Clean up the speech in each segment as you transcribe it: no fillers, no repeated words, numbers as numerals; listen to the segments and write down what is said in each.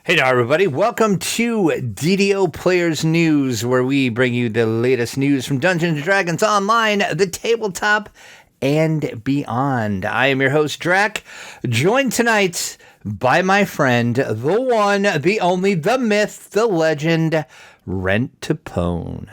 Hey there, everybody. Welcome to DDO Players News, where we bring you the latest news from Dungeons & Dragons Online, the tabletop, and beyond. I am your host, Drac, joined tonight by my friend, the one, the only, the myth, the legend, Rent Tapone.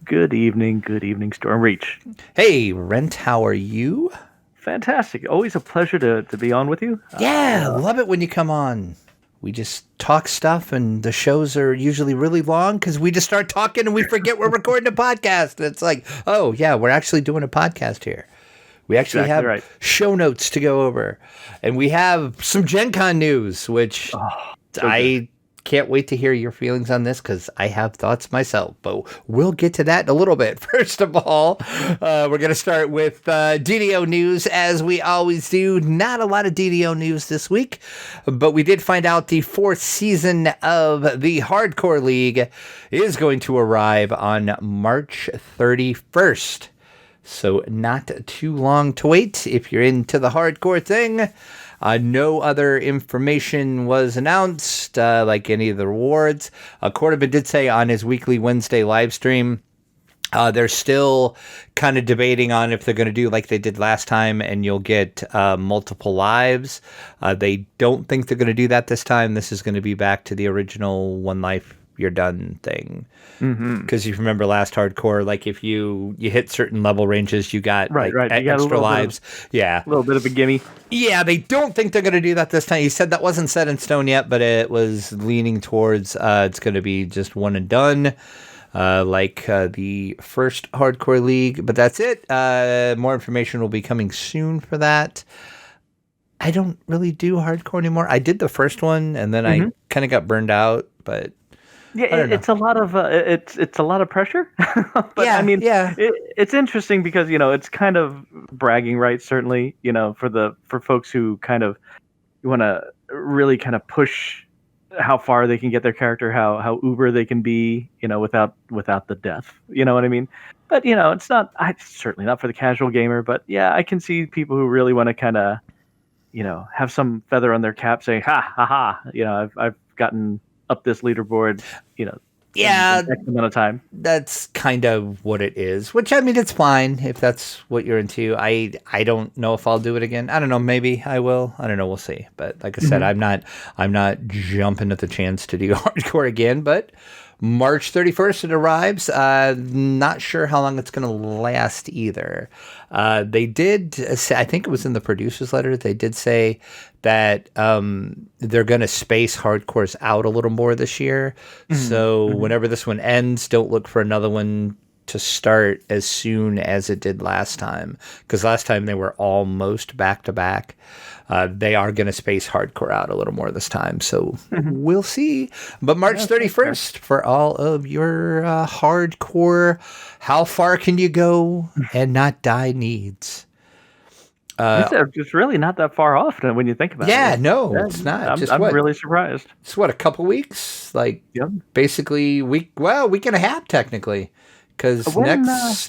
Good evening, Stormreach. Hey, Rent, how are you? Fantastic. Always a pleasure to be on with you. Yeah, love it when you come on. We just talk stuff, and the shows are usually really long because we just start talking and we forget we're recording a podcast. It's like, oh, yeah, we're actually doing a podcast here. We actually have show notes to go over. And we have some Gen Con news, which I can't wait to hear your feelings on this because I have thoughts myself. But we'll get to that in a little bit. First of all, we're going to start with DDO news, as we always do. Not a lot of DDO news this week, but we did find out the fourth season of the Hardcore League is going to arrive on March 31st. So not too long to wait if you're into the hardcore thing. No other information was announced, like any of the rewards. Cordovan did say on his weekly Wednesday live stream, they're still kind of debating on if they're going to do like they did last time and you'll get multiple lives. They don't think they're going to do that this time. This is going to be back to the original one life, you're done thing. Because you remember last hardcore, like if you hit certain level ranges, you got you got extra lives. A little bit of a gimme. Yeah, they don't think they're going to do that this time. He said that wasn't set in stone yet, but it was leaning towards it's going to be just one and done, like the first Hardcore League. But that's it. More information will be coming soon for that. I don't really do hardcore anymore. I did the first one, and then I kind of got burned out, but... Yeah, it's a lot of it's a lot of pressure, but yeah, I mean, it's interesting because it's kind of bragging rights, certainly, for folks who kind of want to really kind of push how far they can get their character, how uber they can be, without the death, you know what I mean? But it's certainly not for the casual gamer, but yeah, I can see people who really want to kind of, have some feather on their cap, saying, ha ha ha, I've gotten up this leaderboard, in X amount of time. That's kind of what it is, which I mean, it's fine if that's what you're into. I don't know if I'll do it again. I don't know. Maybe I will. I don't know. We'll see. But like I said, I'm not jumping at the chance to do hardcore again, but March 31st it arrives. Not sure how long it's going to last either. They did say, I think it was in the producer's letter, they did say that they're going to space hardcores out a little more this year. So whenever this one ends, don't look for another one to start as soon as it did last time, because last time they were almost back to back. They are going to space hardcore out a little more this time, so we'll see. But March 31st for all of your hardcore, how far can you go and not die needs. It's really not that far off when you think about it. Yeah, no, it's not. I'm really surprised. It's a couple weeks, basically week and a half technically. Because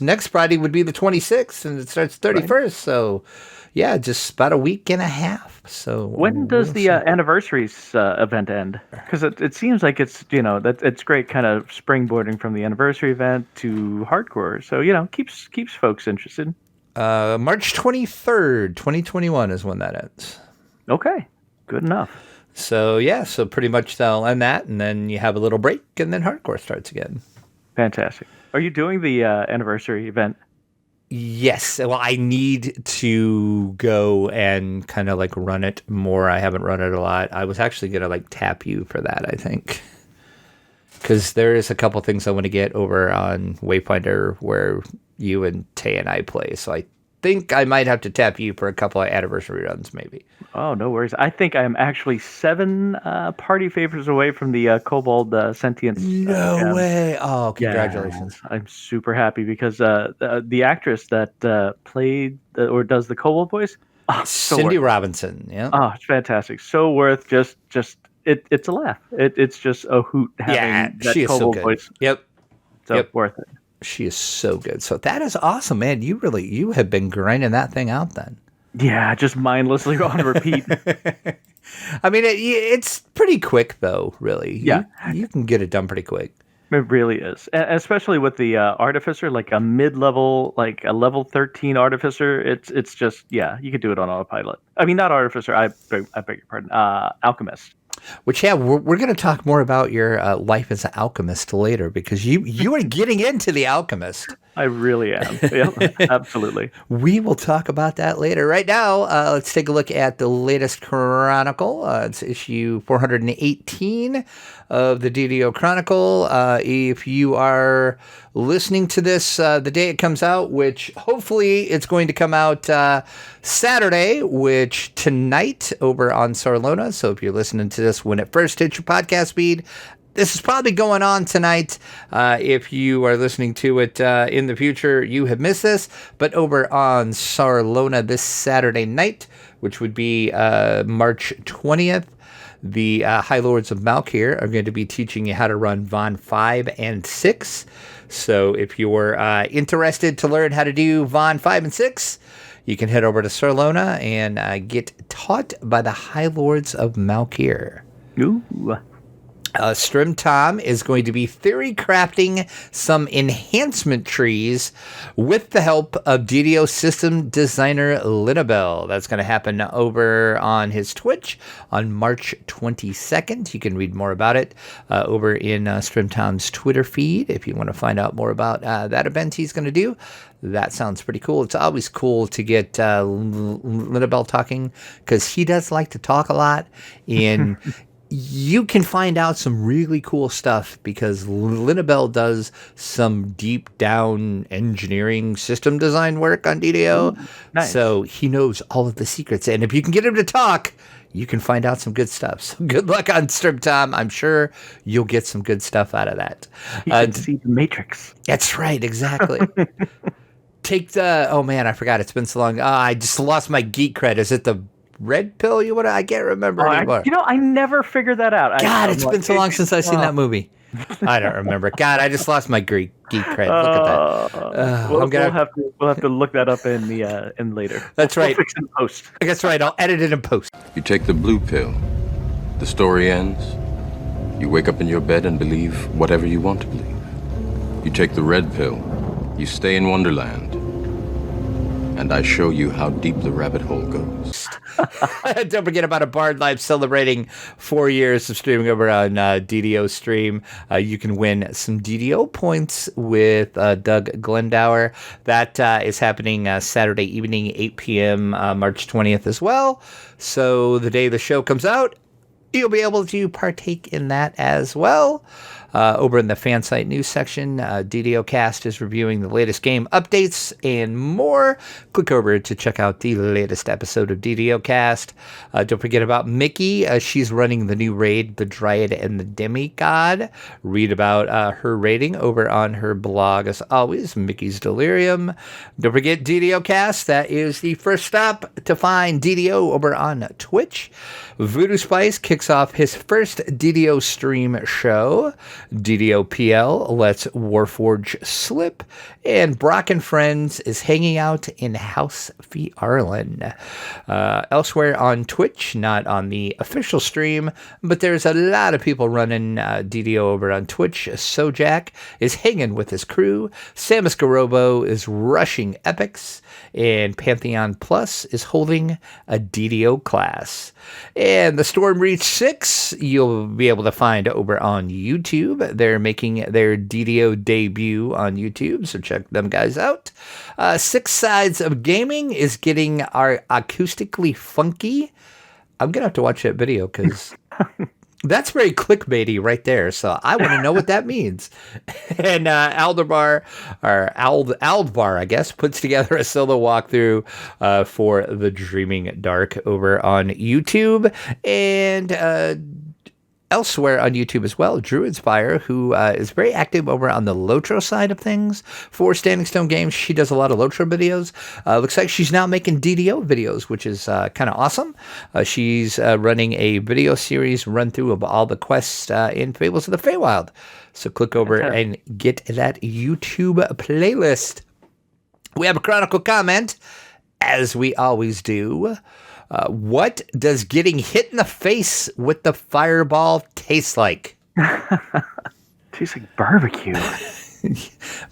next Friday would be the 26th, and it starts 31st. Right. So, yeah, just about a week and a half. So when does the anniversaries event end? Because it seems like it's it's great, kind of springboarding from the anniversary event to hardcore. So keeps folks interested. March 23rd, 2021 is when that ends. Okay, good enough. So so pretty much they'll end that, and then you have a little break, and then hardcore starts again. Fantastic. Are you doing the anniversary event? Yes. Well, I need to go and kind of run it more. I haven't run it a lot. I was actually going to tap you for that, I think. Because there is a couple things I want to get over on Wayfinder where you and Tay and I play. So I think I might have to tap you for a couple of anniversary runs, maybe. Oh, no worries. I think I am actually 7 party favors away from the Kobold Sentience. No way. Oh, congratulations. Yeah, I'm super happy because the actress that played or does the Kobold voice, Cindy Robinson. Yeah. Oh, it's fantastic. So worth just it's a laugh. It's just a hoot having that Kobold voice. Yep. So worth it. She is so good. So that is awesome, man. You have been grinding that thing out then. Yeah, just mindlessly on repeat. I mean, it's pretty quick, though, really. Yeah. You can get it done pretty quick. It really is, especially with the artificer, like a mid-level, like a level 13 artificer. It's just you could do it on autopilot. I mean, not artificer. I beg your pardon. Alchemist. Which, we're going to talk more about your life as an alchemist later, because you are getting into the alchemist. I really am. Yeah, absolutely. We will talk about that later. Right now, let's take a look at the latest Chronicle. It's issue 418 of the DDO Chronicle. If you are listening to this the day it comes out, which hopefully it's going to come out Saturday, which tonight over on Sarlona. So if you're listening to this when it first hits your podcast feed, this is probably going on tonight. If you are listening to it in the future, you have missed this. But over on Sarlona this Saturday night, which would be March 20th, the High Lords of Malkir are going to be teaching you how to run Von 5 and 6. So if you're interested to learn how to do Von 5 and 6, you can head over to Sarlona and get taught by the High Lords of Malkir. Ooh. Strim Tom is going to be theory crafting some enhancement trees with the help of DDO system designer Linabel. That's going to happen over on his Twitch on March 22nd. You can read more about it over in Strim Tom's Twitter feed if you want to find out more about that event he's going to do. That sounds pretty cool. It's always cool to get Linabel talking, because he does like to talk a lot, and you can find out some really cool stuff because Linabel does some deep down engineering system design work on DDO. Ooh, nice. So he knows all of the secrets. And if you can get him to talk, you can find out some good stuff. So good luck on Strip Tom. I'm sure you'll get some good stuff out of that. You can see the Matrix. That's right. Exactly. Take the, oh man, I forgot. It's been so long. I just lost my geek cred. Is it the red pill you want to? I can't remember anymore. I never figured that out. God, it's been so long since I've seen that movie. I don't remember. God, I just lost my geek cred. Look at that. We'll have to look that up in later. That's right. We'll fix it in post. That's right. I'll edit it in post. You take the blue pill. The story ends. You wake up in your bed and believe whatever you want to believe. You take the red pill. You stay in Wonderland. And I show you how deep the rabbit hole goes. Don't forget about A Bard Live celebrating 4 years of streaming over on DDO Stream. You can win some DDO points with Doug Glendower. That is happening Saturday evening, 8 p.m., March 20th as well. So the day the show comes out, you'll be able to partake in that as well. Over in the fan site news section, DDO Cast is reviewing the latest game updates and more. Click over to check out the latest episode of DDO Cast. Don't forget about Mickey. She's running the new raid, The Dryad and the Demigod. Read about her raiding over on her blog, as always, Mickey's Delirium. Don't forget DDO Cast. That is the first stop to find DDO over on Twitch. Voodoo Spice kicks off his first DDO stream show. DDO PL lets Warforge slip, and Brock and Friends is hanging out in House F'Arlan. Elsewhere on Twitch, not on the official stream, but there's a lot of people running DDO over on Twitch. Sojak is hanging with his crew. Samus Garobo is rushing epics, and Pantheon Plus is holding a DDO class. And the Storm Reach 6, you'll be able to find over on YouTube. They're making their DDO debut on YouTube, so check them guys out. Six Sides of Gaming is getting our acoustically funky. I'm going to have to watch that video because that's very clickbaity right there. So I want to know what that means. And Aldvar, I guess, puts together a solo walkthrough for The Dreaming Dark over on YouTube. And elsewhere on YouTube as well, Druidspire, who is very active over on the Lotro side of things for Standing Stone Games. She does a lot of Lotro videos. Looks like she's now making DDO videos, which is kind of awesome. She's running a video series run through of all the quests in Fables of the Feywild. So click over and get that YouTube playlist. We have a Chronicle comment, as we always do. What does getting hit in the face with the fireball taste like? Tastes like barbecue. I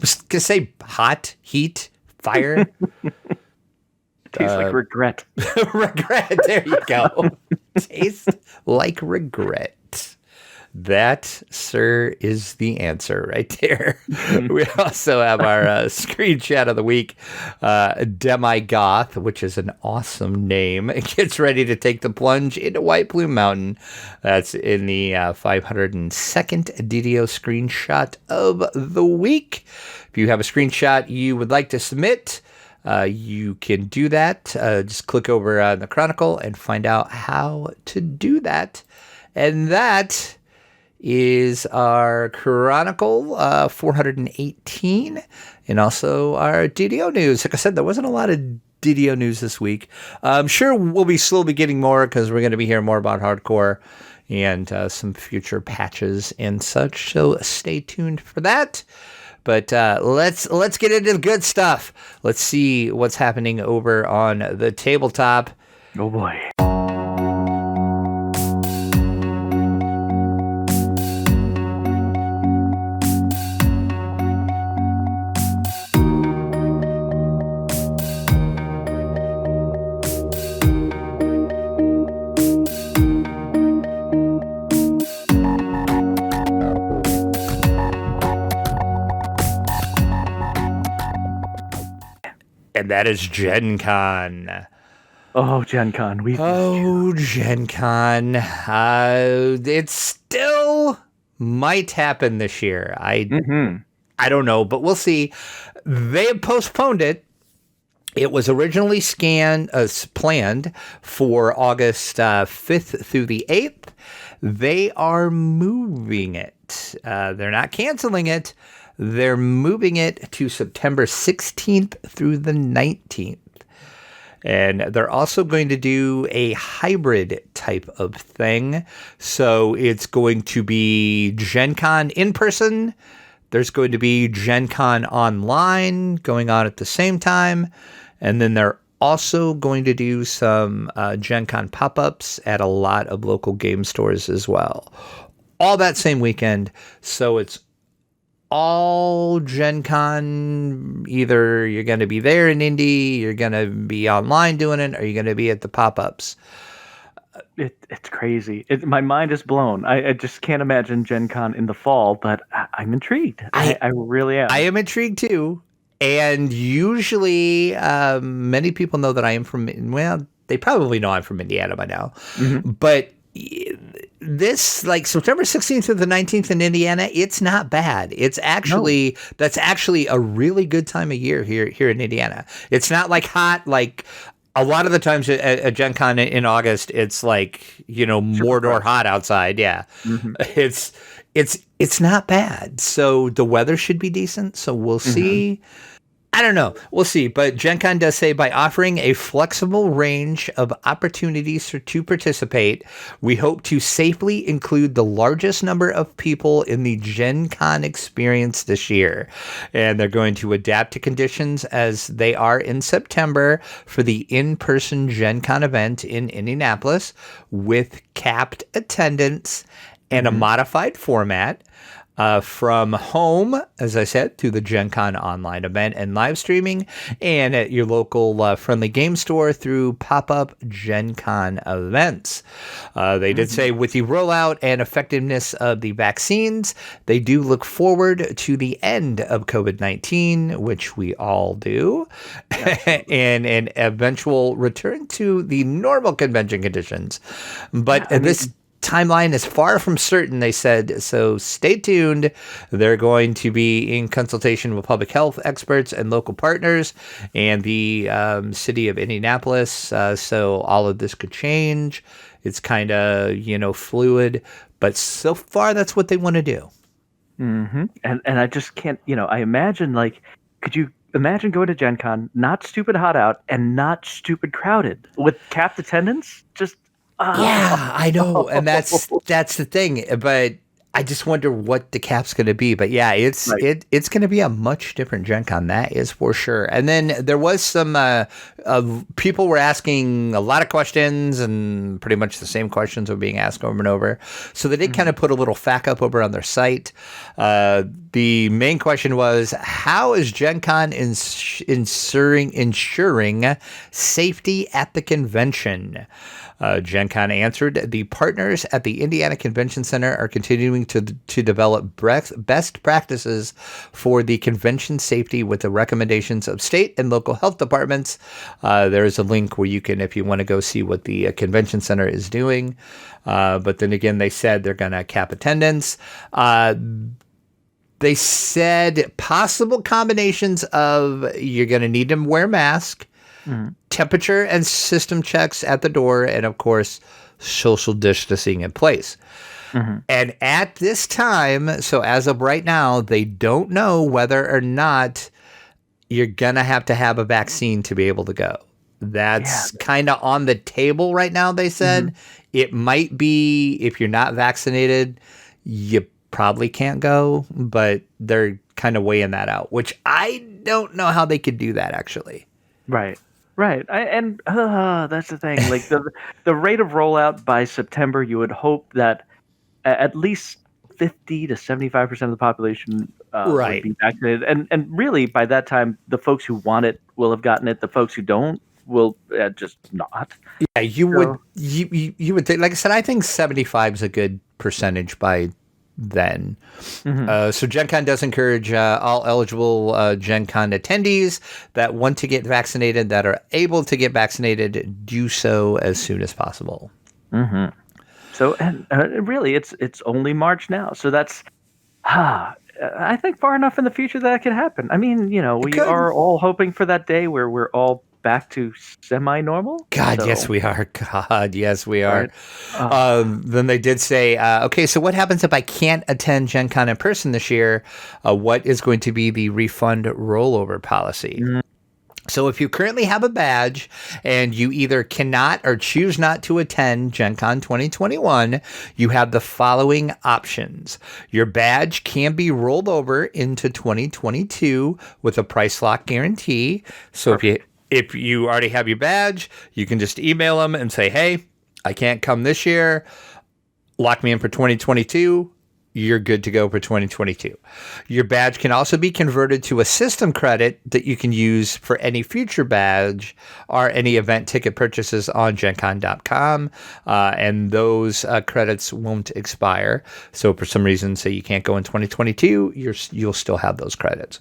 was going to say hot, heat, fire. Tastes like regret. Regret. There you go. Taste like regret. That, sir, is the answer right there. We also have our screenshot of the week. Demi-Goth, which is an awesome name, gets ready to take the plunge into White Plume Mountain. That's in the 502nd DDO screenshot of the week. If you have a screenshot you would like to submit, you can do that. Just click over on the Chronicle and find out how to do that. And that is our Chronicle 418 and also our DDO news. Like I said, there wasn't a lot of DDO news this week. I'm sure we'll be slowly getting more because we're going to be hearing more about hardcore and some future patches and such. So stay tuned for that. But let's get into the good stuff. Let's see what's happening over on the tabletop. Oh boy. And that is Gen Con. Oh, Gen Con. Gen Con. It still might happen this year. I don't know, but we'll see. They have postponed it. It was originally planned for August 5th through the 8th. They are moving it. They're not canceling it. They're moving it to September 16th through the 19th. And they're also going to do a hybrid type of thing. So it's going to be Gen Con in person. There's going to be Gen Con online going on at the same time. And then they're also going to do some Gen Con pop-ups at a lot of local game stores as well. All that same weekend. So it's all Gen Con. Either you're going to be there in Indy, you're going to be online doing it, or you're going to be at the pop-ups. It's crazy. My mind is blown. I just can't imagine Gen Con in the fall, but I'm intrigued. I really am. I am intrigued too. And usually many people know that I am from, well, they probably know I'm from Indiana by now. Mm-hmm. But this, like September 16th to the 19th in Indiana, it's not bad. It's actually, that's actually a really good time of year here in Indiana. It's not like hot, like a lot of the times at Gen Con in August, it's like, Mordor hot outside. Yeah. Mm-hmm. It's not bad. So the weather should be decent. So we'll see. I don't know. We'll see. But Gen Con does say by offering a flexible range of opportunities to participate, we hope to safely include the largest number of people in the Gen Con experience this year. And they're going to adapt to conditions as they are in September for the in-person Gen Con event in Indianapolis with capped attendance and a modified format. From home, as I said, to the Gen Con online event and live streaming, and at your local friendly game store through pop-up Gen Con events. They did say with the rollout and effectiveness of the vaccines, they do look forward to the end of COVID-19, which we all do, and an eventual return to the normal convention conditions. But this timeline is far from certain, they said, so stay tuned. They're going to be in consultation with public health experts and local partners and the city of Indianapolis, so all of this could change. It's kind of, fluid, but so far that's what they want to do. Mm-hmm. And I just can't, I imagine, could you imagine going to Gen Con, not stupid hot out and not stupid crowded with capped attendance? Just... Yeah, I know, and that's the thing. But I just wonder what the cap's going to be, but yeah, it's going to be a much different Gen Con. That is for sure. And then there was some people were asking a lot of questions, and pretty much the same questions were being asked over and over. So they did kind of put a little fact up over on their site. The main question was, how is Gen Con ensuring safety at the convention? Gen Con answered, the partners at the Indiana Convention Center are continuing to develop best practices for the convention safety with the recommendations of state and local health departments. There is a link where you can, if you want to go see what the convention center is doing. But then again, they said they're going to cap attendance. They said possible combinations of you're going to need to wear a mask, temperature and system checks at the door, and of course, social distancing in place. And at this time, so as of right now, they don't know whether or not you're going to have a vaccine to be able to go. That's kind of on the table right now, they said. It might be if you're not vaccinated, you probably can't go, but they're kind of weighing that out, which I don't know how they could do that, actually. Right. That's the thing. Like the rate of rollout by September, you would hope that at least 50 to 75% of the population would be vaccinated, and really by that time, the folks who want it will have gotten it. The folks who don't will just not. Yeah, you would think. Like I said, I think 75 is a good percentage by then. So Gen Con does encourage all eligible Gen Con attendees that want to get vaccinated, that are able to get vaccinated, do so as soon as possible. So, and really, it's only March now. So that's, I think, far enough in the future that can happen. I mean, we are all hoping for that day where we're all back to semi-normal. Yes, we are. Yes, we are. Right. Then they did say, okay, so what happens if I can't attend Gen Con in person this year? What is going to be the refund rollover policy? So if you currently have a badge and you either cannot or choose not to attend Gen Con 2021, you have the following options. Your badge can be rolled over into 2022 with a price lock guarantee. So if you already have your badge, you can just email them and say, hey, I can't come this year. Lock me in for 2022. You're good to go for 2022. Your badge can also be converted to a system credit that you can use for any future badge or any event ticket purchases on GenCon.com. And those credits won't expire. So for some reason, say you can't go in 2022, you'll still have those credits.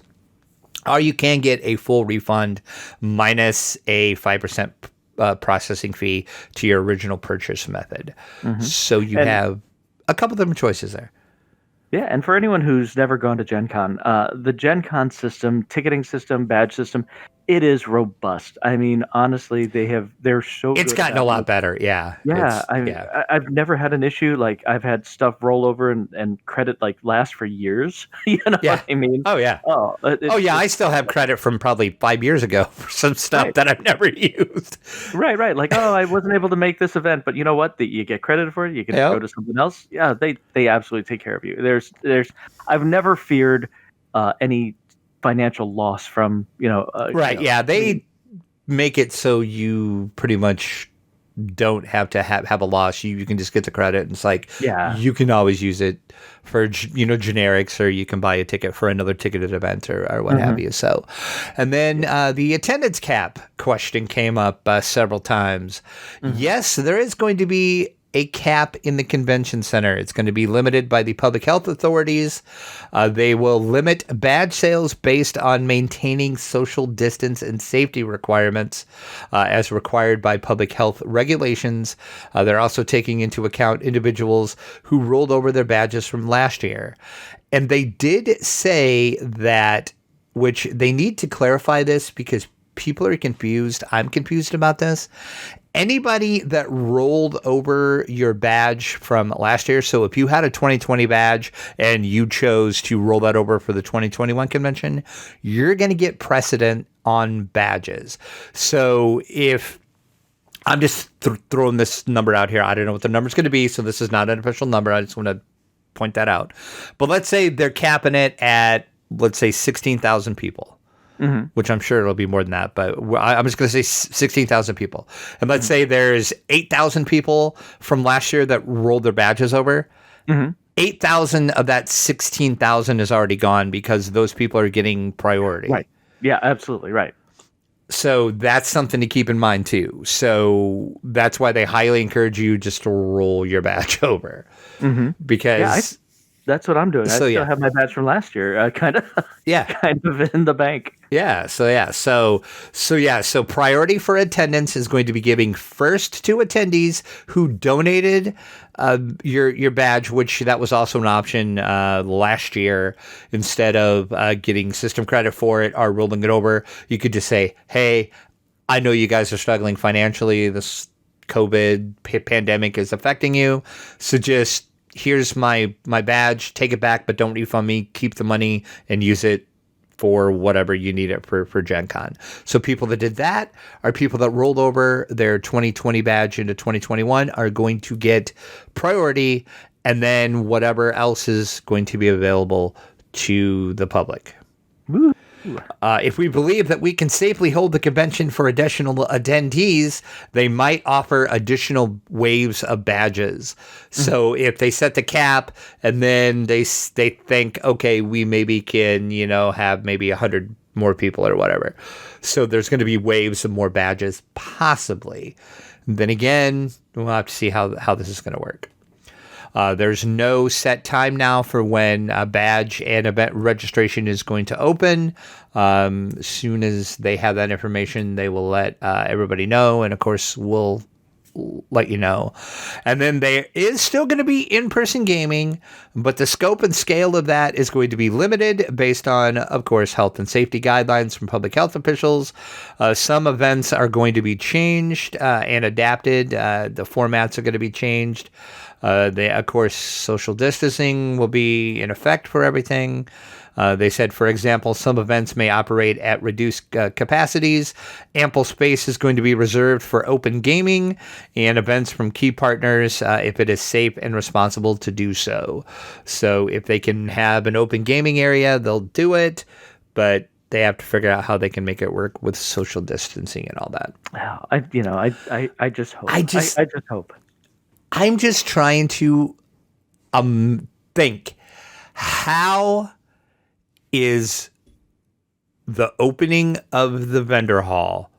Or you can get a full refund minus a 5% processing fee to your original purchase method. So you have a couple different choices there. Yeah, and for anyone who's never gone to Gen Con, the Gen Con system, ticketing system, badge system, it is robust. I mean, honestly, they're so It's good gotten a lot better, yeah. I've never had an issue. Like, I've had stuff roll over and credit, like, last for years. You know what I mean? Oh, yeah. I still have credit from probably 5 years ago for some stuff that I've never used. Right. Like, I wasn't able to make this event, but you know what? You get credit for it. You can go to something else. Yeah, they absolutely take care of you. I've never feared any financial loss from they make it so you pretty much don't have to have a loss. You can just get the credit, and it's like you can always use it for generics, or you can buy a ticket for another ticketed event or what have you. So, and then the attendance cap question came up several times. Yes, there is going to be a cap in the convention center. It's going to be limited by the public health authorities. They will limit badge sales based on maintaining social distance and safety requirements as required by public health regulations. They're also taking into account individuals who rolled over their badges from last year. And they did say that, which they need to clarify this because people are confused. I'm confused about this. Anybody that rolled over your badge from last year, so if you had a 2020 badge and you chose to roll that over for the 2021 convention, you're going to get precedent on badges. So if I'm just throwing this number out here, I don't know what the number's going to be, so this is not an official number. I just want to point that out. But let's say they're capping it at, let's say, 16,000 people, which I'm sure it'll be more than that. But I'm just going to say 16,000 people. And let's say there's 8,000 people from last year that rolled their badges over. 8,000 of that 16,000 is already gone because those people are getting priority. Right. Yeah, absolutely. Right. So that's something to keep in mind too. So that's why they highly encourage you just to roll your badge over, because that's what I'm doing. I still have my badge from last year, kind of in the bank. So priority for attendance is going to be giving first to attendees who donated your badge, which that was also an option last year. Instead of getting system credit for it or rolling it over, you could just say, hey, I know you guys are struggling financially. This COVID pandemic is affecting you. So just here's my badge, take it back, but don't refund me. Keep the money and use it for whatever you need it for Gen Con. So people that did that are people that rolled over their 2020 badge into 2021 are going to get priority, and then whatever else is going to be available to the public. If we believe that we can safely hold the convention for additional attendees, they might offer additional waves of badges. So if they set the cap and then they think, okay, we maybe can, have maybe 100 more people or whatever. So there's going to be waves of more badges, possibly. Then again, we'll have to see how this is going to work. There's no set time now for when a badge and event registration is going to open. As soon as they have that information, they will let everybody know. And of course, we'll let you know. And then there is still going to be in-person gaming, but the scope and scale of that is going to be limited based on, of course, health and safety guidelines from public health officials. Some events are going to be changed and adapted. The formats are going to be changed. Of course, social distancing will be in effect for everything. They said, for example, some events may operate at reduced capacities. Ample space is going to be reserved for open gaming and events from key partners if it is safe and responsible to do so. So if they can have an open gaming area, they'll do it, but they have to figure out how they can make it work with social distancing and all that. I just hope. I just hope. I'm just trying to think, how is the opening of the vendor hall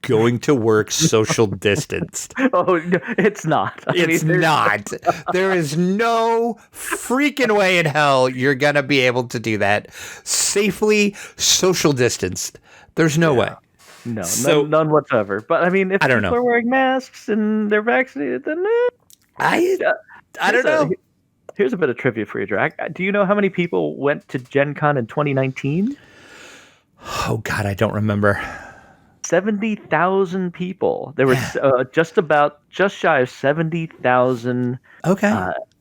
going to work social distanced? Oh, no, it's not. It's not. There is no freaking way in hell you're going to be able to do that safely social distanced. There's no way. No, none whatsoever. But I mean, if people are wearing masks and they're vaccinated, then I don't know. Here's a bit of trivia for you, Drac. Do you know how many people went to Gen Con in 2019? Oh, God, I don't remember. 70,000 people. There was just shy of 70,000. Okay.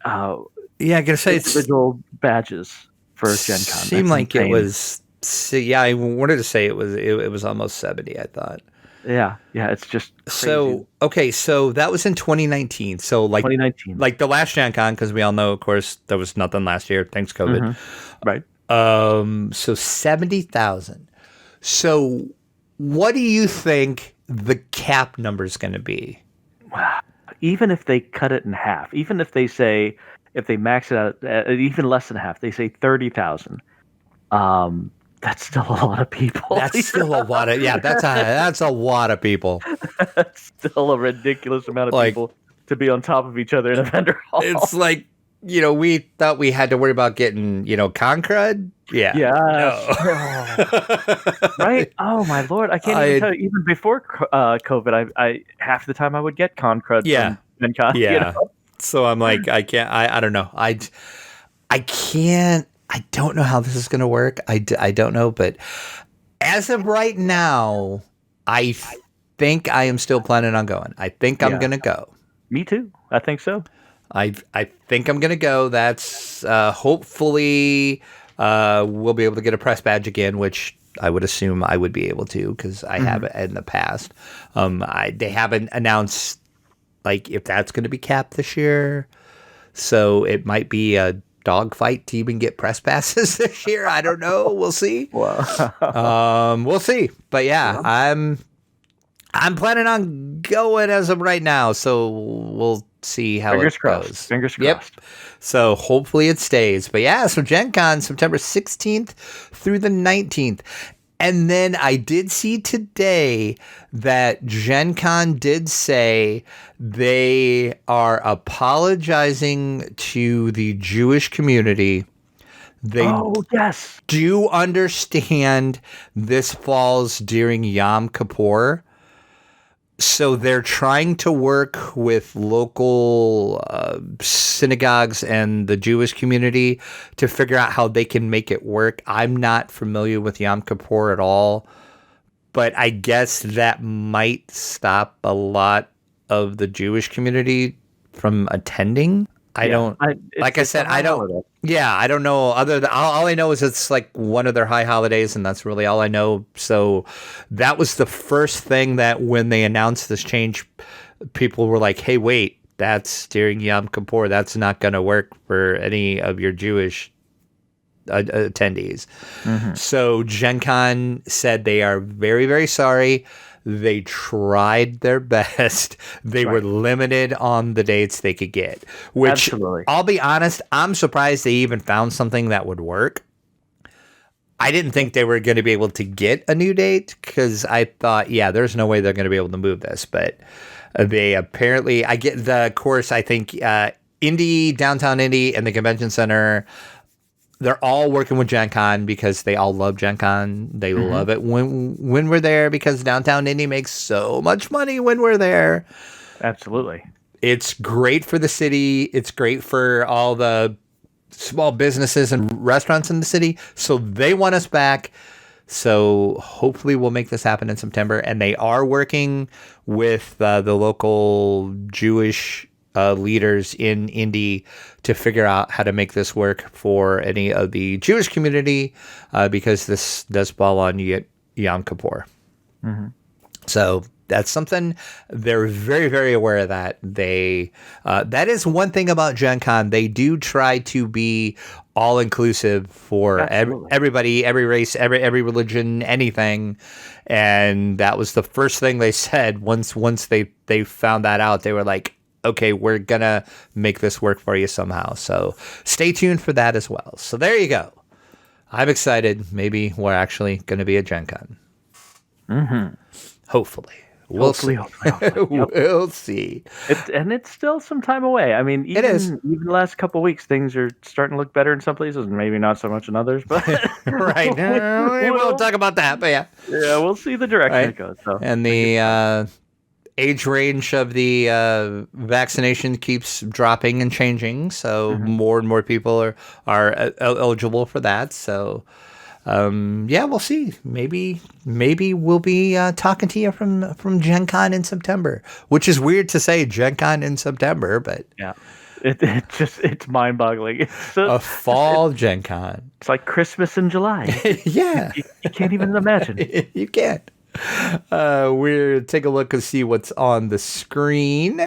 I gotta say, individual badges for Gen Con. Seemed like insane. It was. Yeah, I wanted to say it was almost 70. I thought. Yeah, it's just crazy. So, okay, so that was in 2019. So, like 2019, like the last Gen Con, because we all know, of course, there was nothing last year, thanks COVID. Right. So 70,000. So, what do you think the cap number is going to be? Even if they cut it in half, even if they max it out at even less than half, they say 30,000. That's still a lot of people. That's still a lot of that's a lot of people. That's still a ridiculous amount of people to be on top of each other in a vendor hall. It's like, we thought we had to worry about getting, con crud. Yeah. No. Right? Oh my Lord. I can't even tell you, even before COVID, I half the time I would get con crud from Gen Con. Yeah. So I'm like, I can't, I don't know. I can't. I don't know how this is going to work. I don't know, but as of right now, I think I am still planning on going. I think I'm going to go. Me too. I think so. I think I'm going to go. That's hopefully we'll be able to get a press badge again, which I would assume I would be able to because I have it in the past. They haven't announced if that's going to be capped this year, so it might be a dogfight to even get press passes this year. I don't know. We'll see. Wow. We'll see. But yeah, I'm planning on going as of right now. So we'll see how Fingers it crossed. goes. Fingers Yep. crossed. So hopefully it stays. But yeah, so Gen Con, September 16th through the 19th. And then I did see today that Gen Con did say they are apologizing to the Jewish community. They yes. do understand this falls during Yom Kippur. So they're trying to work with local synagogues and the Jewish community to figure out how they can make it work. I'm not familiar with Yom Kippur at all, but I guess that might stop a lot of the Jewish community from attending. I don't know. I don't know. Other than all I know is it's like one of their high holidays, and that's really all I know. So that was the first thing that when they announced this change, people were like, "Hey, wait, that's during Yom Kippur. That's not going to work for any of your Jewish attendees." Mm-hmm. So Gen Con said they are very, very sorry. They tried their best. They were limited on the dates they could get, which Absolutely. I'll be honest, I'm surprised they even found something that would work. I didn't think they were going to be able to get a new date because I thought, there's no way they're going to be able to move this. But they apparently, I get the course, I think Indy, downtown Indy, and the convention center, they're all working with Gen Con because they all love Gen Con. They love it when we're there because downtown Indy makes so much money when we're there. Absolutely. It's great for the city. It's great for all the small businesses and restaurants in the city. So they want us back. So hopefully we'll make this happen in September. And they are working with the local Jewish leaders in Indy to figure out how to make this work for any of the Jewish community because this does fall on Yom Kippur. Mm-hmm. So that's something they're very, very aware of that. They that is one thing about Gen Con. They do try to be all inclusive for everybody, every race, every religion, anything. And that was the first thing they said once they found that out. They were like, okay, we're going to make this work for you somehow. So stay tuned for that as well. So there you go. I'm excited. Maybe we're actually going to be at Gen Con. Mm-hmm. Hopefully. We'll see. We'll see. It's still some time away. I mean, even the last couple of weeks, things are starting to look better in some places, and maybe not so much in others. But right, we won't talk about that. But yeah, we'll see the direction it goes. So. And the age range of the vaccination keeps dropping and changing, so more and more people are eligible for that. So. We'll see. Maybe we'll be talking to you from Gen Con in September, which is weird to say Gen Con in September, but it's mind boggling. It's a fall Gen Con. It's like Christmas in July. Yeah, you can't even imagine. You can't. We'll take a look and see what's on the screen.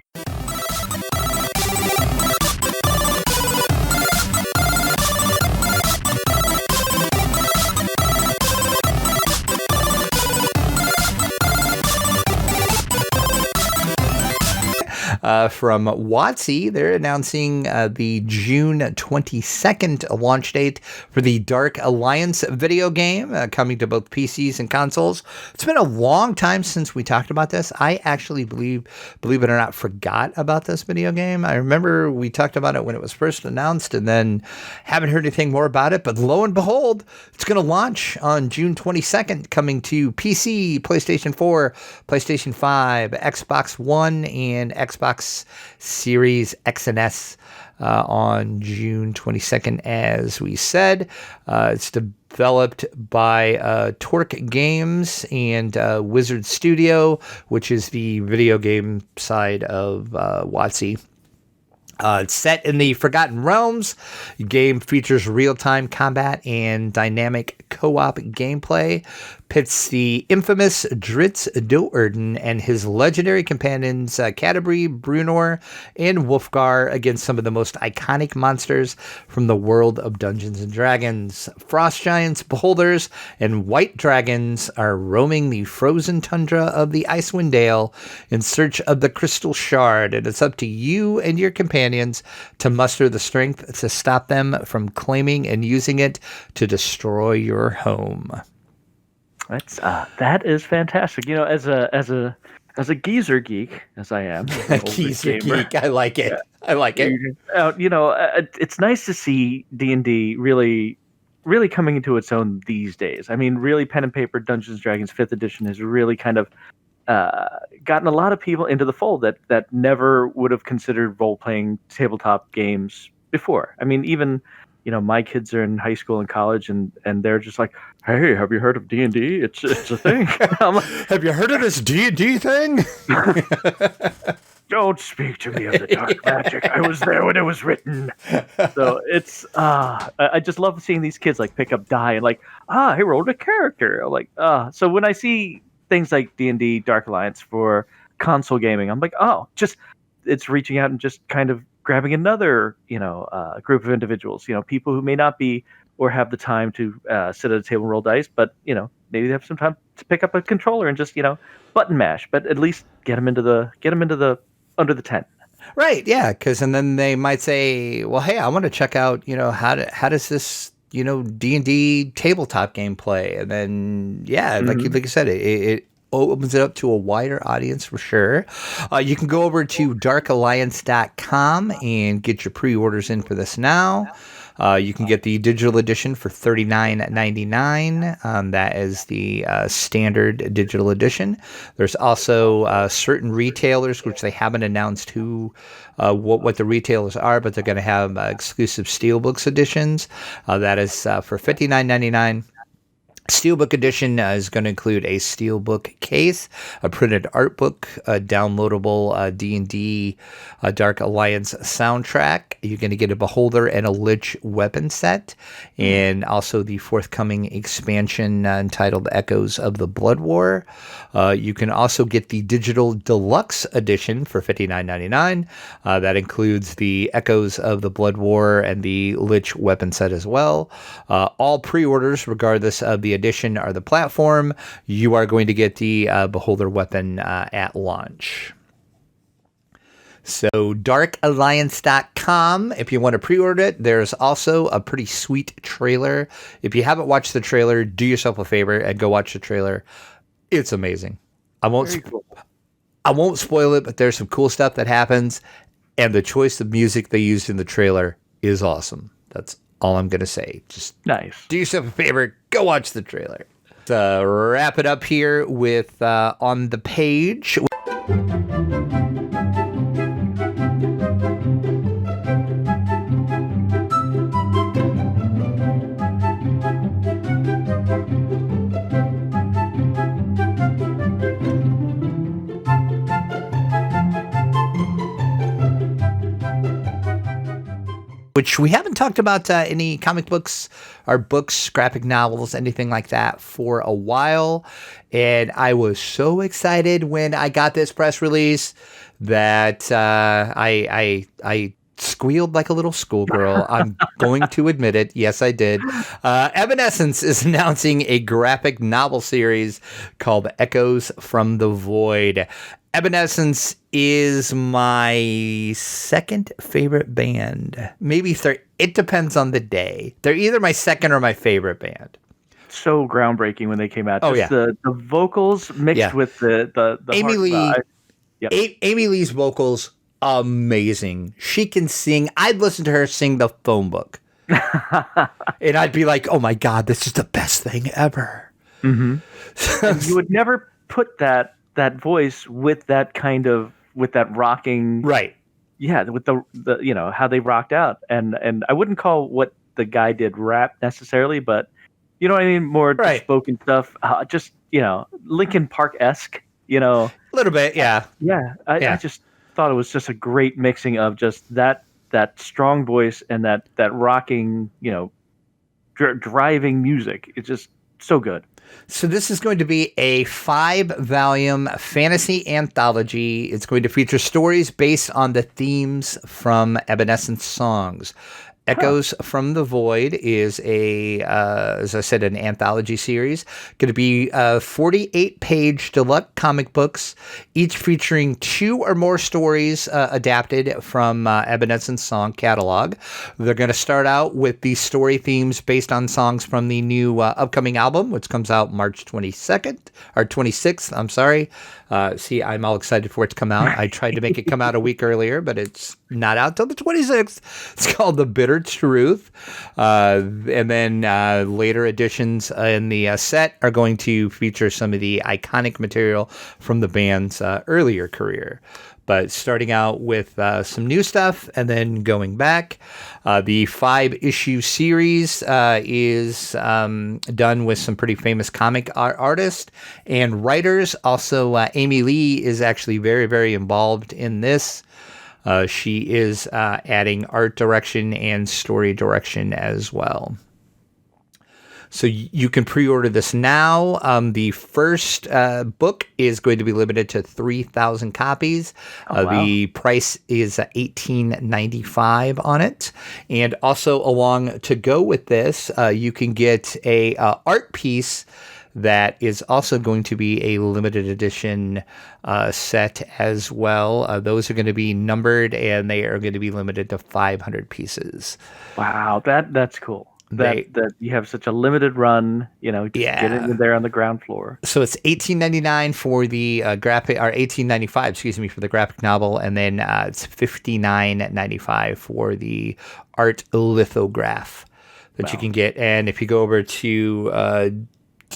From WotC, they're announcing the June 22nd launch date for the Dark Alliance video game, coming to both PCs and consoles. It's been a long time since we talked about this. I actually believe it or not, forgot about this video game. I remember we talked about it when it was first announced and then haven't heard anything more about it. But lo and behold, it's going to launch on June 22nd, coming to PC, PlayStation 4, PlayStation 5, Xbox One, and Xbox Series X and S on June 22nd, as we said. It's developed by Torque Games and Wizard Studio, which is the video game side of WotC. It's set in the Forgotten Realms. The game features real-time combat and dynamic co-op gameplay. pits the infamous Dritz Do'Urden and his legendary companions Canterbury, Brunor, and Wolfgar against some of the most iconic monsters from the world of Dungeons and Dragons. Frost giants, beholders, and white dragons are roaming the frozen tundra of the Icewind Dale in search of the Crystal Shard, and it's up to you and your companions to muster the strength to stop them from claiming and using it to destroy your home. That is fantastic. You know, as a geezer geek, as I am, Geezer geek, I like it. I like it. You know, it's nice to see D&D really coming into its own these days. I mean, really, pen and paper Dungeons and Dragons 5th edition has really kind of gotten a lot of people into the fold that never would have considered role-playing tabletop games before. I mean, even, you know, my kids are in high school and college, and they're just like, "Hey, have you heard of D&D? It's a thing." I'm like, have you heard of this D&D thing? Don't speak to me of the dark magic. I was there when it was written. So it's I just love seeing these kids like pick up die and like, I rolled a character. I'm like, so when I see things like D&D Dark Alliance for console gaming, I'm like, it's reaching out and just kind of grabbing another, you know, group of individuals, you know, people who may not be or have the time to sit at a table and roll dice, but, you know, maybe they have some time to pick up a controller and just, you know, button mash, but at least get them into the under the tent. Right, yeah, and then they might say, well, hey, I want to check out, you know, how does this, you know, D&D tabletop game play? And then, yeah, like you said, it opens it up to a wider audience for sure. You can go over to darkalliance.com and get your pre-orders in for this now. You can get the digital edition for $39.99. That is the standard digital edition. There's also certain retailers, which they haven't announced what the retailers are, but they're going to have exclusive Steelbooks editions. That is for $59.99. Steelbook edition is going to include a Steelbook case, a printed art book, a downloadable D&D Dark Alliance soundtrack. You're going to get a Beholder and a Lich weapon set, and also the forthcoming expansion entitled Echoes of the Blood War. You can also get the digital deluxe edition for $59.99. That includes the Echoes of the Blood War and the Lich weapon set as well. All pre-orders, regardless of the edition or the platform, you are going to get the Beholder weapon at launch. So darkalliance.com, if you want to pre-order it. There's also a pretty sweet trailer. If you haven't watched the trailer, do yourself a favor and go watch the trailer. It's amazing. I won't spoil it, but there's some cool stuff that happens, and the choice of music they used in the trailer is awesome. That's all I'm going to say. Just nice. Do yourself a favor, go watch the trailer. Let's wrap it up here with On the Page. Which we haven't talked about any comic books or books, graphic novels, anything like that for a while. And I was so excited when I got this press release that I squealed like a little schoolgirl. I'm going to admit it. Yes, I did. Evanescence is announcing a graphic novel series called Echoes from the Void. Evanescence is my second favorite band. Maybe third. It depends on the day. They're either my second or my favorite band. So groundbreaking when they came out. Just the vocals mixed with the Amy Lee. Amy Lee's vocals, amazing. She can sing. I'd listen to her sing the phone book. And I'd be like, oh my God, this is the best thing ever. Mm-hmm. You would never put that voice with that rocking, right? Yeah, with the you know how they rocked out, and I wouldn't call what the guy did rap necessarily, but you know what I mean, more spoken stuff, just you know Linkin Park-esque, you know, a little bit, yeah. I just thought it was just a great mixing of just that strong voice and that rocking, you know, driving music. It just so good. So this is going to be a 5-volume fantasy anthology. It's going to feature stories based on the themes from Evanescence songs. Echoes from the Void is as I said, an anthology series. Going to be 48-page deluxe comic books, each featuring 2 or more stories adapted from Evanescence song catalog. They're going to start out with the story themes based on songs from the new upcoming album, which comes out March 22nd or 26th. I'm sorry. See, I'm all excited for it to come out. I tried to make it come out a week earlier, but it's not out till the 26th. It's called The Bitter Truth. And then later editions in the set are going to feature some of the iconic material from the band's earlier career. But starting out with some new stuff and then going back. The 5-issue series is done with some pretty famous comic artists and writers. Also, Amy Lee is actually very, very involved in this. She is adding art direction and story direction as well. So you can pre-order this now. The first book is going to be limited to 3,000 copies. Wow. The price is $18.95 on it. And also along to go with this, you can get a art piece that is also going to be a limited edition set as well. Those are going to be numbered, and they are going to be limited to 500 pieces. Wow, that's cool. That you have such a limited run, just get in there on the ground floor. So it's $18.99 for the graphic, or $18.95, excuse me, for the graphic novel, and then it's $59.95 for the art lithograph that you can get. And if you go over to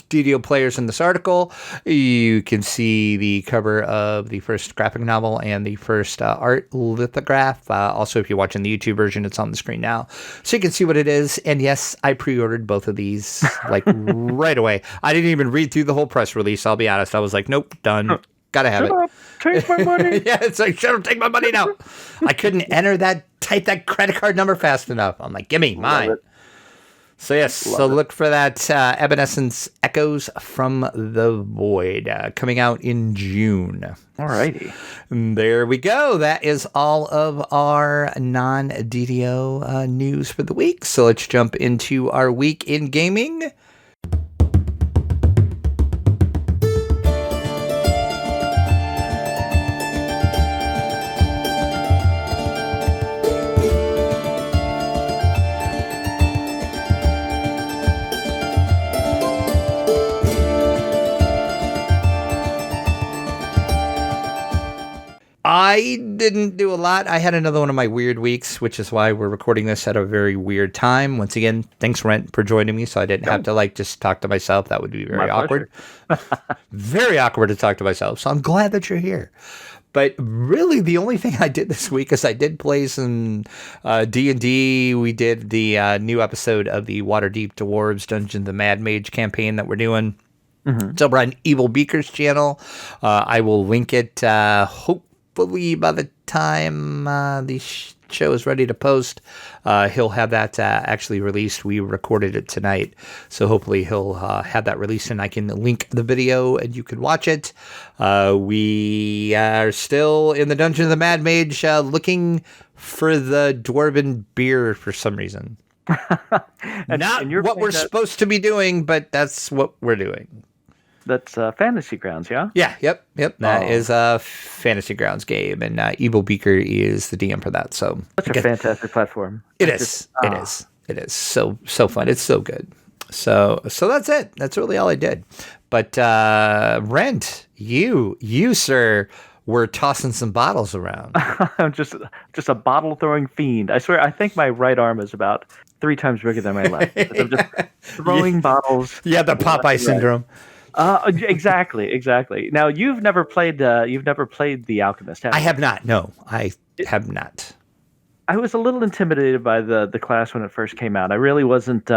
DDO players in this article, you can see the cover of the first graphic novel and the first art lithograph. Also, if you're watching the YouTube version, it's on the screen now, so you can see what it is. And yes, I pre-ordered both of these right away. I didn't even read through the whole press release. I'll be honest. I was like, nope, done. Gotta have Shut it. up, take my money. Yeah, it's like, shut up, take my money now. I couldn't type that credit card number fast enough. I'm like, give me mine. So yes, look for that Evanescence Echoes from the Void coming out in June. Alrighty. There we go. That is all of our non-DDO news for the week. So let's jump into our week in gaming. I didn't do a lot. I had another one of my weird weeks, which is why we're recording this at a very weird time. Once again, thanks, Rent, for joining me, so I didn't have to just talk to myself. That would be very awkward. Very awkward to talk to myself, so I'm glad that you're here. But really, the only thing I did this week is I did play some D&D. We did the new episode of the Waterdeep Dwarves Dungeon the Mad Mage campaign that we're doing. Mm-hmm. It's over on Evil Beaker's channel. I will link it, hopefully by the time the show is ready to post, he'll have that actually released. We recorded it tonight, so hopefully he'll have that released, and I can link the video and you can watch it. We are still in the Dungeon of the Mad Mage looking for the Dwarven beer for some reason. Not what we're supposed to be doing, but that's what we're doing. That's Fantasy Grounds, yeah? Yeah, yep. That is a Fantasy Grounds game, and Evil Beaker is the DM for that. So such a fantastic platform. It is. So fun. It's so good. So that's it. That's really all I did. But Rent, you sir, were tossing some bottles around. I'm just a bottle throwing fiend. I swear, I think my right arm is about 3 times bigger than my left. I'm just throwing bottles. Yeah, the Popeye syndrome. Exactly. Now, you've never played The Alchemist, have you? I have not. No, I have not. I was a little intimidated by the class when it first came out. I really wasn't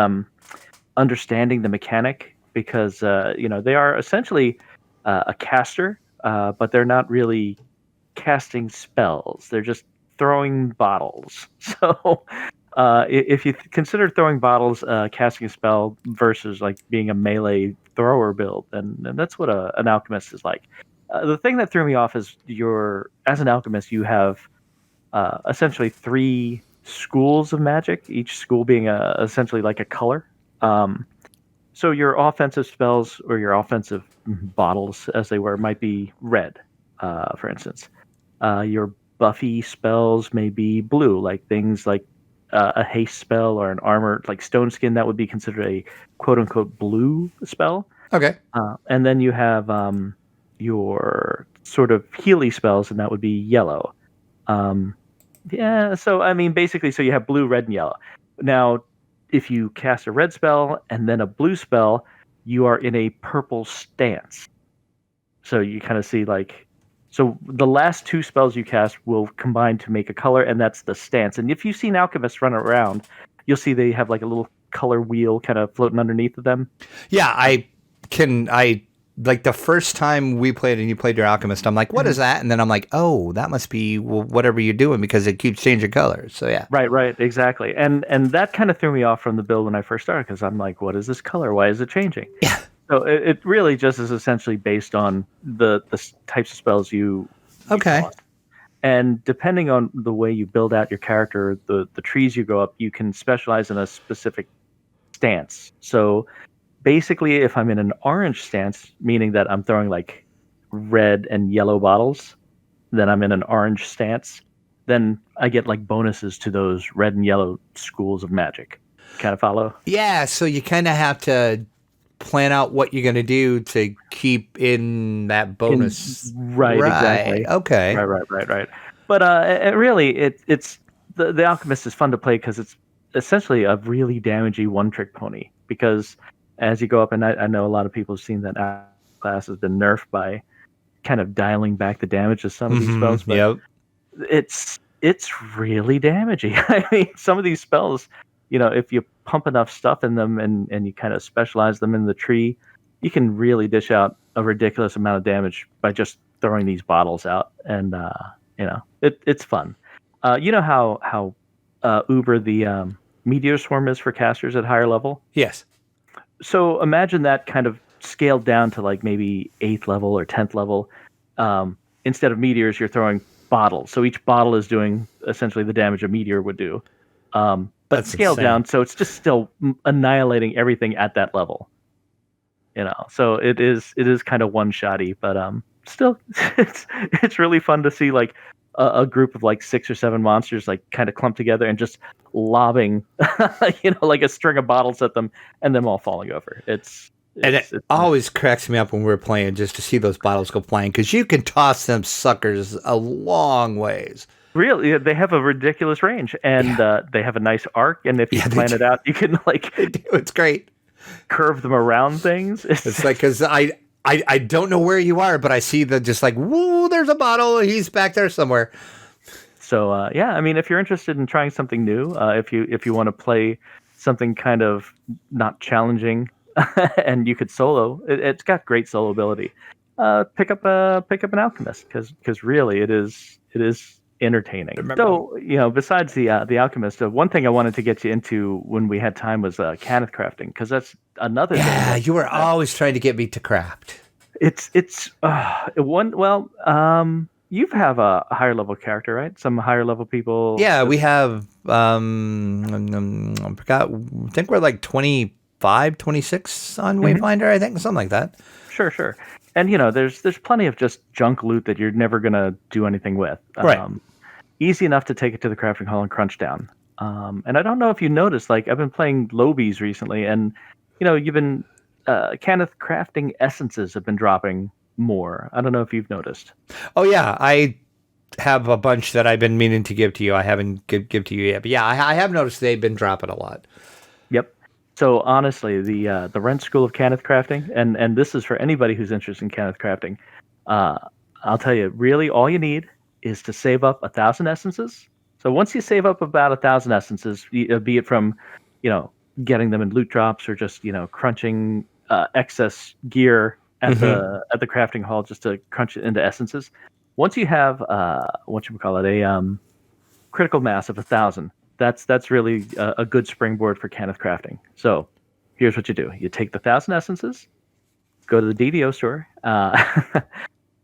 understanding the mechanic because they are essentially a caster, but they're not really casting spells. They're just throwing bottles. So If you consider throwing bottles, casting a spell versus like being a melee thrower build, then that's what an alchemist is like. The thing that threw me off is as an alchemist, you have essentially three schools of magic, each school being essentially like a color. So your offensive spells or your offensive bottles, as they were, might be red, for instance. Your buffy spells may be blue, like things like a haste spell or an armor, like stone skin, that would be considered a quote unquote blue spell. Okay. And then you have your sort of Healy spells, and that would be yellow. So I mean, basically, so you have blue, red, and yellow. Now, if you cast a red spell and then a blue spell, you are in a purple stance. So you kind of see so the last two spells you cast will combine to make a color, and that's the stance. And if you've seen alchemists run around, you'll see they have like a little color wheel kind of floating underneath of them. Yeah, I like the first time we played and you played your alchemist, I'm like, what is that? And then I'm like, oh, that must be whatever you're doing because it keeps changing colors. So yeah. Right, exactly. And that kind of threw me off from the build when I first started because I'm like, what is this color? Why is it changing? Yeah. So it really just is essentially based on the types of spells you Okay. And depending on the way you build out your character, the trees you go up, you can specialize in a specific stance. So basically, if I'm in an orange stance, meaning that I'm throwing like red and yellow bottles, then I'm in an orange stance, then I get like bonuses to those red and yellow schools of magic. Kind of follow? Yeah, so you kind of have to plan out what you're going to do to keep in that bonus. Right, exactly. Okay. Right. But really, it's the Alchemist is fun to play because it's essentially a really damaging one-trick pony. Because as you go up, and I know a lot of people have seen that class has been nerfed by kind of dialing back the damage of some of these spells. But it's really damaging. I mean, some of these spells, if you pump enough stuff in them and you kind of specialize them in the tree, you can really dish out a ridiculous amount of damage by just throwing these bottles out. And it's fun. You know how uber the meteor swarm is for casters at higher level? Yes. So imagine that kind of scaled down to like maybe 8th level or 10th level. Instead of meteors, you're throwing bottles. So each bottle is doing essentially the damage a meteor would do. But That's scaled insane. down, so it's just still annihilating everything at that level. So it is kind of one-shotty, but still, it's really fun to see like a group of like 6 or 7 monsters like kind of clump together and just lobbing, like a string of bottles at them, and them all falling over. It always cracks me up when we're playing just to see those bottles go flying because you can toss them suckers a long ways. Really, they have a ridiculous range, and they have a nice arc. And if you plan it out, you can it's great. Curve them around things. It's like because I don't know where you are, but I see just like woo, there's a bottle. He's back there somewhere. So I mean, if you're interested in trying something new, if you want to play something kind of not challenging, and you could solo, it's got great solo ability. Pick up an Alchemist because really it is entertaining. So besides the Alchemist, one thing I wanted to get you into when we had time was Cannith crafting, because that's another thing. Yeah, you were always trying to get me to craft. It's one. Well, you have a higher level character, right? Some higher level people. Yeah, we have. I forgot. I think we're like 25, 26 on Wayfinder. I think something like that. Sure. And there's plenty of just junk loot that you're never gonna do anything with. Right. Easy enough to take it to the crafting hall and crunch down. And I don't know if you noticed, like I've been playing Lobies recently, and you've been Cannith crafting essences have been dropping more. I don't know if you've noticed. Oh yeah, I have a bunch that I've been meaning to give to you. I haven't give to you yet, but yeah, I have noticed they've been dropping a lot. Yep. So honestly, the Rent School of Cannith crafting, and this is for anybody who's interested in Cannith crafting. I'll tell you, really, all you need is to save up 1,000 essences. So once you save up about 1,000 essences, be it from, getting them in loot drops or just crunching excess gear at the crafting hall just to crunch it into essences. Once you have a critical mass of 1,000, that's really a good springboard for Cannith crafting. So here's what you do: you take the 1,000 essences, go to the DDO store.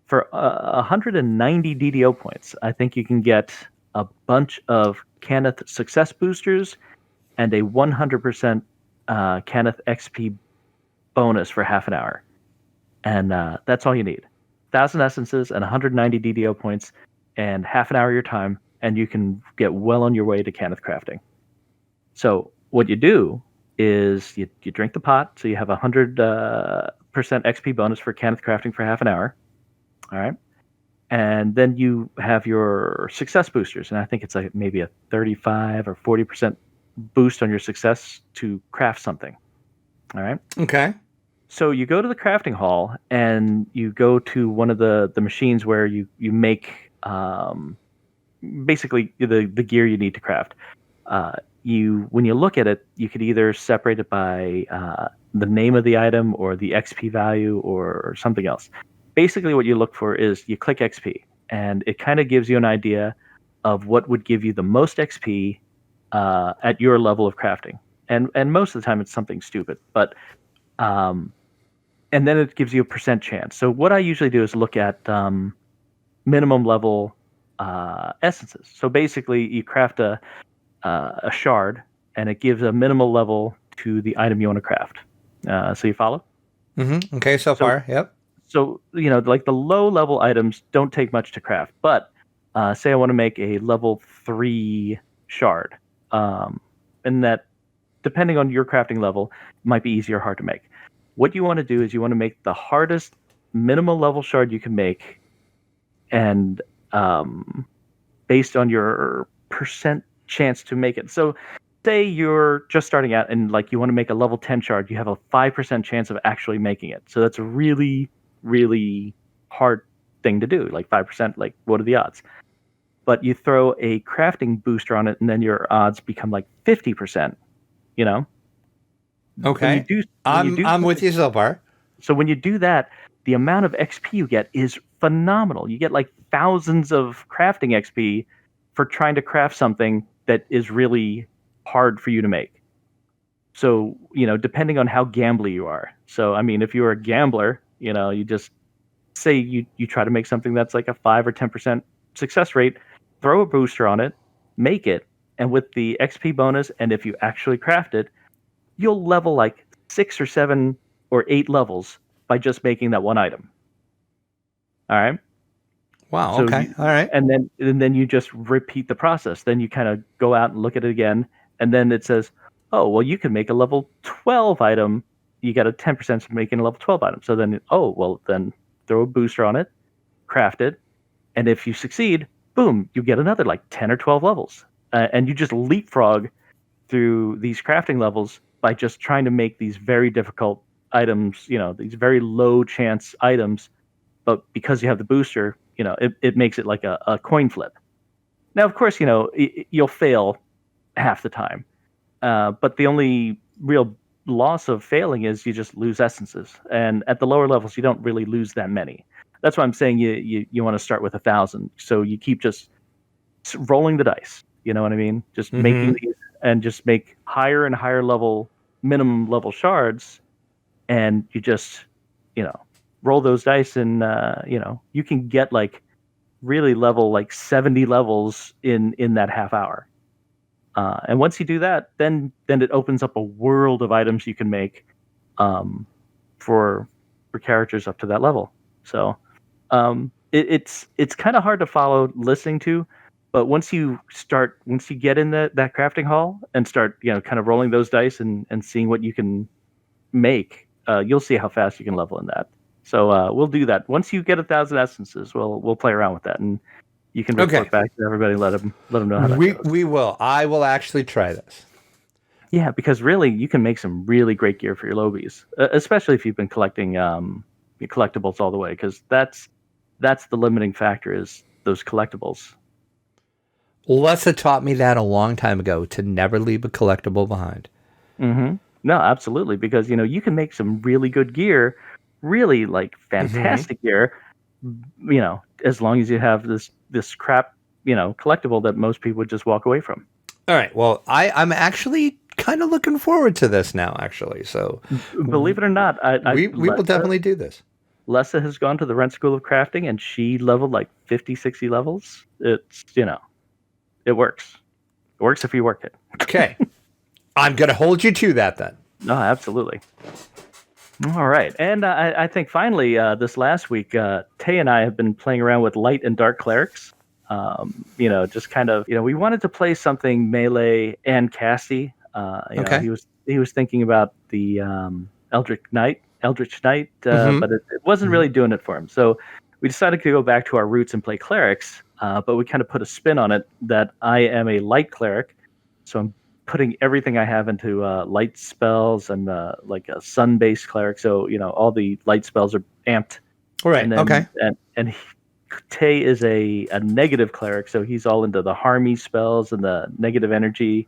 For 190 DDO points, I think you can get a bunch of Cannith success boosters and a 100% Cannith XP bonus for half an hour. And that's all you need. 1,000 essences and 190 DDO points and half an hour of your time, and you can get well on your way to Cannith crafting. So what you do is you drink the pot, so you have 100% XP bonus for Cannith crafting for half an hour. All right. And then you have your success boosters. And I think it's like maybe a 35 or 40% boost on your success to craft something. All right. Okay. So you go to the crafting hall and you go to one of the machines where you make basically the gear you need to craft. When you look at it, you could either separate it by the name of the item or the XP value or something else. Basically, what you look for is you click XP, and it kind of gives you an idea of what would give you the most XP at your level of crafting. And most of the time, it's something stupid, but and then it gives you a percent chance. So what I usually do is look at minimum level essences. So basically, you craft a shard, and it gives a minimal level to the item you want to craft. So you follow? Mm-hmm. Okay, so far, yep. So, like the low level items don't take much to craft, but say I want to make a level 3 shard, and that, depending on your crafting level, might be easy or hard to make. What you want to do is you want to make the hardest minimal level shard you can make, and based on your percent chance to make it. So say you're just starting out and like you want to make a level 10 shard, you have a 5% chance of actually making it. So that's a really, really hard thing to do. Like 5%, like what are the odds? But you throw a crafting booster on it and then your odds become like 50%, Okay. I'm with you so far. So when you do that, the amount of XP you get is phenomenal. You get like thousands of crafting XP for trying to craft something that is really hard for you to make. So, depending on how gambly you are. So, I mean, if you're a gambler, you just say you try to make something that's like a 5 or 10% success rate, throw a booster on it, make it, and with the XP bonus, and if you actually craft it, you'll level like 6 or 7 or 8 levels by just making that one item. All right? Wow, so okay. All right. And then you just repeat the process. Then you kind of go out and look at it again, and then it says, oh, well, you can make a level 12 item. You got a 10% for making a level 12 item. So then, then throw a booster on it, craft it, and if you succeed, boom, you get another like 10 or 12 levels. And you just leapfrog through these crafting levels by just trying to make these very difficult items, these very low chance items. But because you have the booster, it makes it like a coin flip. Now, of course, you'll fail half the time. But the only real loss of failing is you just lose essences. And at the lower levels, you don't really lose that many. That's why I'm saying you want to start with 1,000. So you keep just rolling the dice. You know what I mean? Just making these and just make higher and higher level, minimum level shards. And you just, roll those dice and, you can get like really level like 70 levels in that half hour. And once you do that, then it opens up a world of items you can make for characters up to that level. So it's kind of hard to follow listening to, but once you get in that crafting hall and start kind of rolling those dice and seeing what you can make, you'll see how fast you can level in that. So we'll do that once you get 1,000 essences. We'll play around with that and. You can report back to everybody. Let them know how that goes. We will. I will actually try this. Yeah, because really, you can make some really great gear for your lobies, especially if you've been collecting collectibles all the way. Because that's the limiting factor is those collectibles. Lessa taught me that a long time ago to never leave a collectible behind. Mm-hmm. No, absolutely, because you can make some really good gear, really like fantastic gear. As long as you have this crap, collectible that most people would just walk away from. All right. Well, I'm actually kind of looking forward to this now, actually. So Believe it or not, we will definitely do this. Lessa has gone to the Rent School of Crafting, and she leveled like 50, 60 levels. It's, it works. It works if you work it. Okay. I'm going to hold you to that then. No, absolutely. All right. And I think finally, this last week, Tay and I have been playing around with light and dark clerics. Just kind of, we wanted to play something melee and casty. Okay. He was thinking about the Eldritch Knight, Mm-hmm. but it wasn't really doing it for him. So we decided to go back to our roots and play clerics, but we kind of put a spin on it that I am a light cleric. So I'm putting everything I have into light spells and like a sun-based cleric. So, all the light spells are amped. All right. And then, Okay. And Tay is a negative cleric, so he's all into the harmy spells and the negative energy.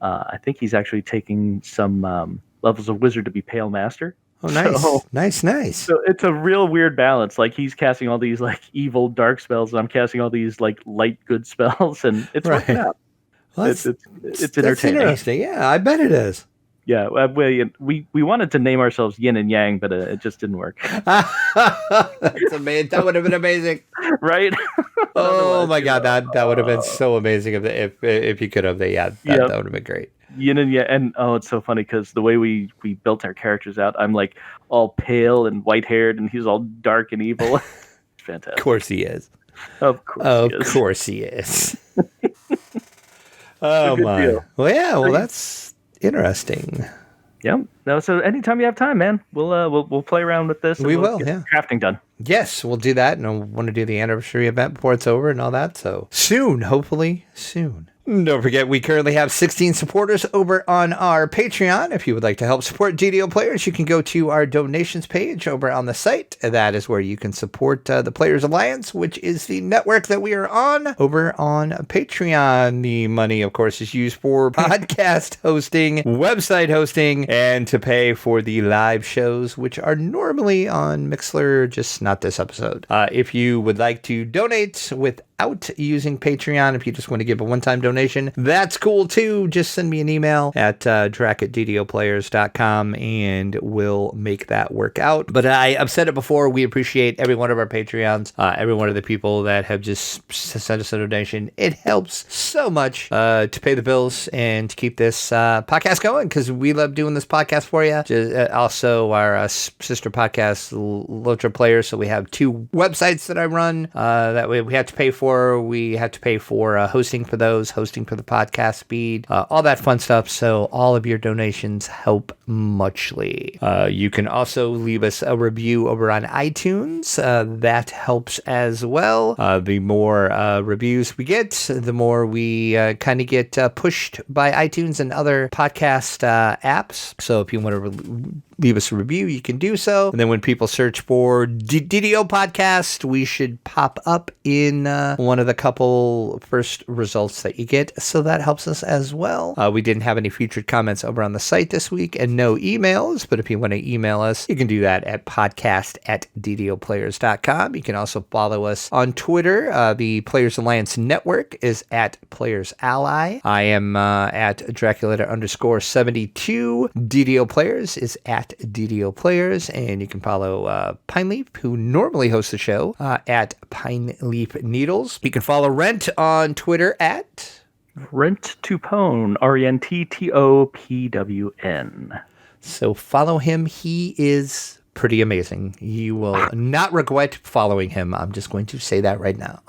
I think he's actually taking some levels of wizard to be Pale Master. Oh, nice. So, Nice. So it's a real weird balance. Like he's casting all these like evil dark spells, and I'm casting all these like light good spells, and it's working out. Well, It's that's entertaining. interesting. Yeah, I bet it is. Yeah, we wanted to name ourselves Yin and Yang, but it just didn't work. That's amazing. That would have been amazing. Right? Oh my God, that would have been so amazing if you could have. That would have been great. Yin and Yang, and it's so funny because the way we built our characters out, I'm like all pale and white haired, and he's all dark and evil. Fantastic. Of course he is. Of course he is. Oh my. Deal. Well, yeah. Well, that's interesting. Yep. No. So anytime you have time, man, we'll play around with this. And We we'll will. get Yeah. crafting done. Yes, we'll do that, and I want to do the anniversary event before it's over and all that. So soon, hopefully soon. Don't forget, we currently have 16 supporters over on our Patreon. If you would like to help support DDO players, you can go to our donations page over on the site. That is where you can support the Players Alliance, which is the network that we are on over on Patreon. The money, of course, is used for podcast hosting, website hosting, and to pay for the live shows, which are normally on Mixler, just not this episode. If you would like to donate without using Patreon, if you just want to give a one-time donation, that's cool too. Just send me an email at drac@ddoplayers.com and we'll make that work out. But I've said it before, we appreciate every one of our Patreons, every one of the people that have just sent us a donation. It helps so much to pay the bills and to keep this podcast going, because we love doing this podcast for you. Also, our sister podcast, Lotra Players. So we have two websites that I run that we have to pay for. We have to pay for hosting for those, hosting for the podcast feed, all that fun stuff. So all of your donations help muchly. You can also leave us a review over on iTunes. That helps as well. The more reviews we get, the more we kind of get pushed by iTunes and other podcast apps. So if you want to leave us a review, you can do so. And then when people search for DDO podcast, we should pop up in one of the couple first results that you get. So that helps us as well. We didn't have any featured comments over on the site this week and no emails, but if you want to email us, you can do that at podcast@ddoplayers.com. You can also follow us on Twitter. The Players Alliance Network is at Players Ally. I am at Draculator_72. DDO Players is at DDO Players, and you can follow Pineleaf, who normally hosts the show, at Pineleaf Needles. You can follow Rent on Twitter at Renttopone, RENTTOPWN. So follow him. He is pretty amazing. You will not regret following him. I'm just going to say that right now.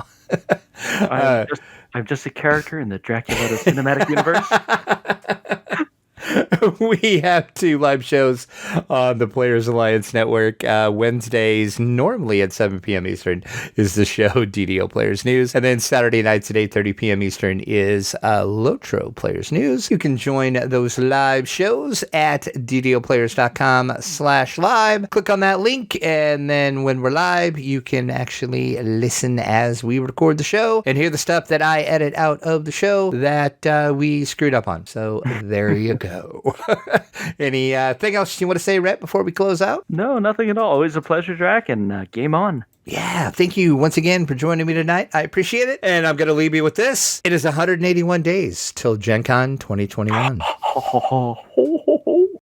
I'm just a character in the Dracula cinematic universe. We have 2 live shows on the Players Alliance Network. Wednesdays, normally at 7 p.m. Eastern, is the show DDO Players News. And then Saturday nights at 8:30 p.m. Eastern is Lotro Players News. You can join those live shows at ddoplayers.com/live. Click on that link, and then when we're live, you can actually listen as we record the show and hear the stuff that I edit out of the show that we screwed up on. So there you go. Anything else you want to say, Rhett, before we close out? No, nothing at all. Always a pleasure, Drac, and game on. Yeah, thank you once again for joining me tonight. I appreciate it. And I'm going to leave you with this. It is 181 days till Gen Con 2021.